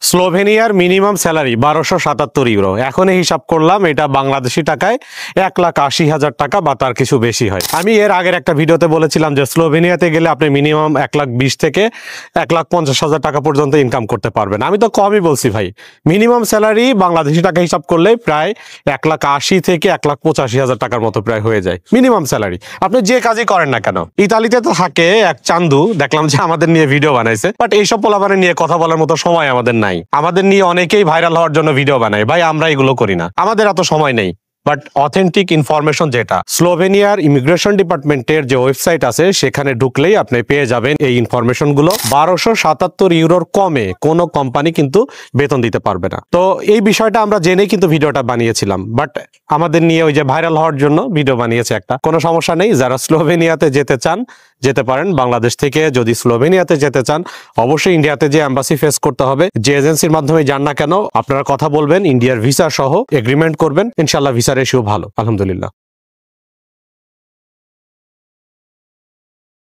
স্লোভেনিয়ার minimum salary 1277 euro. এখন হিসাব করলাম এটা বাংলাদেশি টাকায় 1,80,000 টাকা বা তার কিছু বেশি হয়। আমি এর আগের একটা ভিডিওতে বলেছিলাম যে স্লোভেনিয়াতে গেলে আপনি মিনিমাম 1,20,000 থেকে 1,50,000 টাকা পর্যন্ত ইনকাম করতে পারবেন। আমি তো কমই বলছি ভাই, মিনিমাম স্যালারি বাংলাদেশি টাকা হিসাব করলে প্রায় 1,80,000 থেকে 1,85,000 টাকার মতো প্রায় হয়ে যায় মিনিমাম স্যালারি, আপনি যে কাজই করেন না কেন। ইতালিতে তো থাকে এক চান্দু, দেখলাম যে আমাদের নিয়ে ভিডিও বানাইছে, বাট এইসব পোলাপানের নিয়ে কথা বলার মতো সময় আমাদের নাই। আমাদের নিয়ে অনেকেই ভাইরাল হওয়ার জন্য ভিডিও বানায়, ভাই আমরা এগুলো করি না, আমাদের এত সময় নেই। বাট অথেন্টিক ইনফরমেশন যেটা স্লোভেনিয়ার ইমিগ্রেশন ডিপার্টমেন্টের যে ওয়েবসাইট আছে সেখানে ঢুকলেই আপনি পেয়ে যাবেন এই ইনফরমেশন গুলো। 1277 ইউরোর কমে কোনো কোম্পানি কিন্তু বেতন দিতে পারবে না। তো এই বিষয়টা আমরা জেনেই কিন্তু ভিডিওটা বানিয়েছিলাম, বাট আমাদের নিয়ে ওই যে ভাইরাল হওয়ার জন্য ভিডিও বানিয়েছে একটা। কোনো সমস্যা নেই, যারা স্লোভেনিয়াতে যেতে চান যেতে পারেন। বাংলাদেশ থেকে যদি স্লোভেনিয়াতে যেতে চান অবশ্যই ইন্ডিয়াতে যে এম্বাসি ফেস করতে হবে, যে এজেন্সির মাধ্যমে যান না কেন আপনারা কথা বলবেন, ইন্ডিয়ার ভিসা সহ এগ্রিমেন্ট করবেন, ইনশাল্লাহ ভিসার রেশিও ভালো, আলহামদুলিল্লাহ।